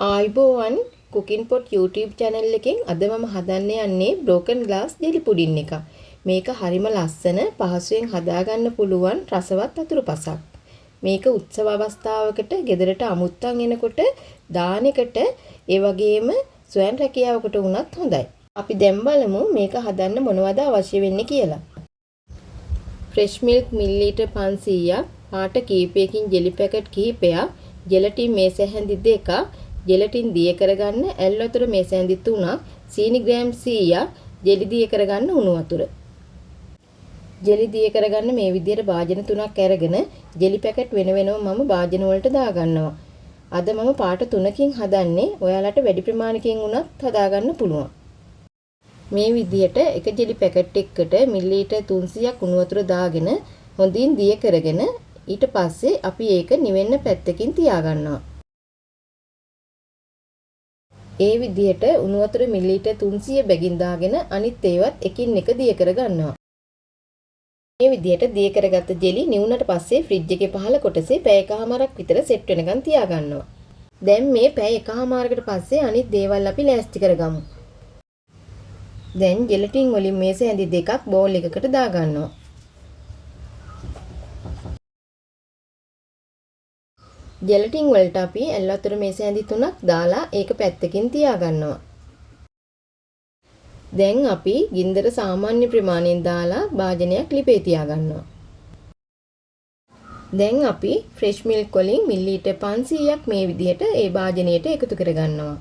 ආයිබෝවන් cooking pot YouTube channel එකෙන් අද මම හදන්න යන්නේ broken glass jelly pudding එක. මේක හරිම ලස්සන පහසුවෙන් හදාගන්න පුළුවන් රසවත් අතුරුපසක්. මේක උත්සව අවස්ථාවකට ගෙදරට අමුත්තන් එනකොට දාන එකට ඒ වගේම ස්වයං රැකියාවකට වුණත් හොඳයි. අපි දැන් බලමු මේක හදන්න මොනවද අවශ්‍ය වෙන්නේ කියලා. fresh milk මිලිලීටර් 500ක්, පාට කීපයකින් jelly packet කිහිපයක්, gelatin මේස හැඳි දෙකක්, ජෙලටින් දිය කරගන්න ඇල් වතුර මේස හැඳි 3ක්, සීනි ග්‍රෑම් 100ක්, ජෙලි දිය කරගන්න උණු වතුර. ජෙලි දිය කරගන්න මේ විදිහට භාජන 3ක් අරගෙන ජෙලි පැකට් වෙන වෙනම මම භාජන වලට දාගන්නවා. අද මම පාට 3කින් හදන්නේ. ඔයාලට වැඩි ප්‍රමාණයකින් උනත් හදාගන්න පුළුවන්. මේ විදිහට එක ජෙලි පැකට් එකකට මිලිලීටර් 300ක් උණු වතුර දාගෙන හොඳින් දිය කරගෙන ඊට පස්සේ අපි ඒක නිවෙන්න පැත්තකින් තියාගන්නවා. ඒ විදිහට උණු වතුර මිලිලීටර් 300 බැගින් දාගෙන අනිත් ඒවත් එකින් එක දිය කර ගන්නවා. මේ විදිහට දිය කරගත්ත ජෙලි නිවුනට පස්සේ ෆ්‍රිජ් එකේ පහළ කොටසේ පැය එකමාරක් විතර සෙට් වෙනකන් තියාගන්නවා. දැන් මේ පැය එකමාරකට පස්සේ අනිත් දේවල් අපි ලෑස්ති කරගමු. දැන් ජෙලටින් වලින් මේස හැඳි දෙකක් බෝල් එකකට දාගන්නවා. ජෙලටින් වලට අපි ඇල් වතුර මේස හැඳි 3ක් දාලා ඒක පැත්තකින් තියාගන්නවා. දැන් අපි ගින්දර සාමාන්‍ය ප්‍රමාණයෙන් දාලා භාජනයක් ලිපේ තියාගන්නවා. දැන් අපි ෆ්‍රෙෂ් මිල්ක් වලින් මිලිලීටර් 500ක් මේ විදිහට ඒ භාජනයට එකතු කරගන්නවා.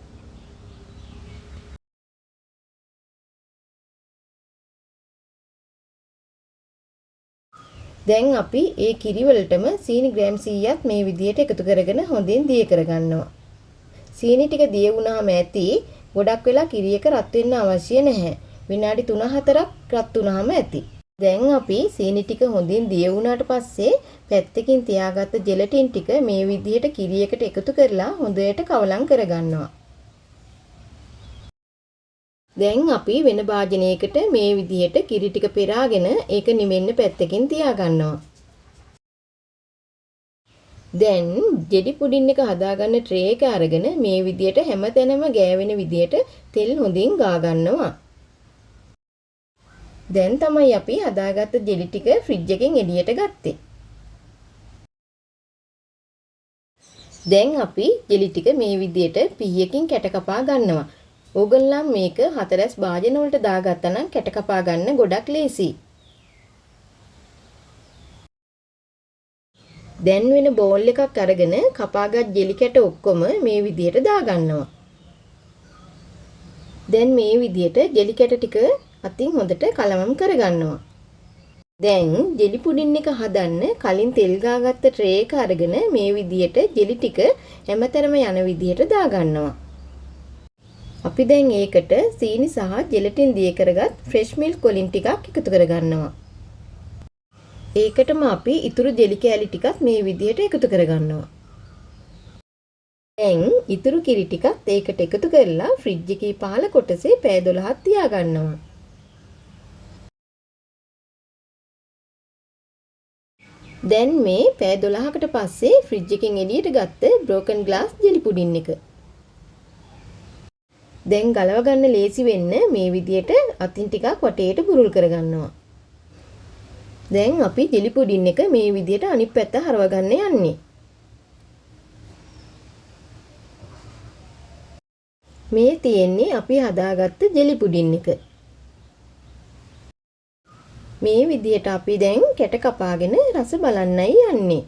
දැන් අපි ඒ කිරි වලටම සීනි ග්‍රෑම් 100ක් මේ විදිහට එකතු කරගෙන හොඳින් දිය කරගන්නවා. සීනි ටික දිය වුණාම ඇති ගොඩක් වෙලා කිරි එක රත් වෙන්න අවශ්‍ය නැහැ. විනාඩි 3-4ක් රත් වුණාම ඇති. දැන් අපි සීනි ටික හොඳින් දිය වුණාට පස්සේ පැත්තකින් තියාගත්ත ජෙලටින් ටික මේ විදිහට කිරි එකට එකතු කරලා හොඳට කවලම් කරගන්නවා. දැන් අපි වෙන භාජනයකට මේ විදිහට කිරි ටික පෙරාගෙන ඒක නිවෙන්න පැත්තකින් තියාගන්නවා. දැන් ජෙලි පුඩින් එක හදාගන්න ට්‍රේ එක අරගෙන මේ විදිහට හැමතැනම ගෑවෙන විදිහට තෙල් හොඳින් ගා ගන්නවා. දැන් තමයි අපි හදාගත්ත ජෙලි ටික ෆ්‍රිජ් එකෙන් එළියට ගත්තේ. දැන් අපි ජෙලි ටික මේ විදිහට පීයකින් කැට කපා ගන්නවා. ඕගොල්ලන් මේක හතරස් භාජන වලට දාගත්තා නම් කැට කපා ගන්න ගොඩක් ලේසි. දැන් වෙන බෝල් එකක් අරගෙන කපාගත් ජෙලි කැට ඔක්කොම මේ විදිහට දාගන්නවා. දැන් මේ විදිහට ජෙලි කැට ටික අතින් හොඳට කලවම් කරගන්නවා. දැන් ජෙලි පුඩින් එක හදන්න කලින් තෙල් ගාගත්ත ට්‍රේ එක අරගෙන මේ විදිහට ජෙලි ටික හැමතැනම යන විදිහට දාගන්නවා. අපි දැන් ඒකට සීනි සහ ජෙලටින් දිය කරගත් ෆ්‍රෙෂ් මිල්ක් වලින් ටිකක් එකතු කරගන්නවා. ඒකටම අපි ඉතුරු ජෙලි කෑලි ටිකත් මේ විදිහට එකතු කරගන්නවා. දැන් ඉතුරු කිරි ටිකත් ඒකට එකතු කරලා ෆ්‍රිජ් එකේ පහළ කොටසේ පැය 12ක් තියාගන්නවා. දැන් මේ පැය 12කට පස්සේ ෆ්‍රිජ් එකෙන් එළියට ගත්ත broken glass jelly pudding එක. දැන් ගලව ගන්න ලේසි වෙන්න මේ විදිහට අතින් ටිකක් වටේට බුරුල් කරගන්නවා. දැන් අපි ජෙලි පුඩින් එක මේ විදිහට අනිත් පැත්ත හරව ගන්න යන්නේ. මේ තියෙන්නේ අපි හදාගත්ත ජෙලි පුඩින් එක. මේ විදිහට අපි දැන් කැට කපාගෙන රස බලන්නයි යන්නේ.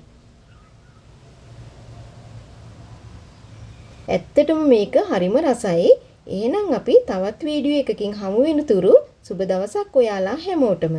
ඇත්තටම මේක හරිම රසයි. එහෙනම් අපි තවත් වීඩියෝ එකකින් හමු වෙනතුරු සුබ දවසක් ඔයාලා හැමෝටම.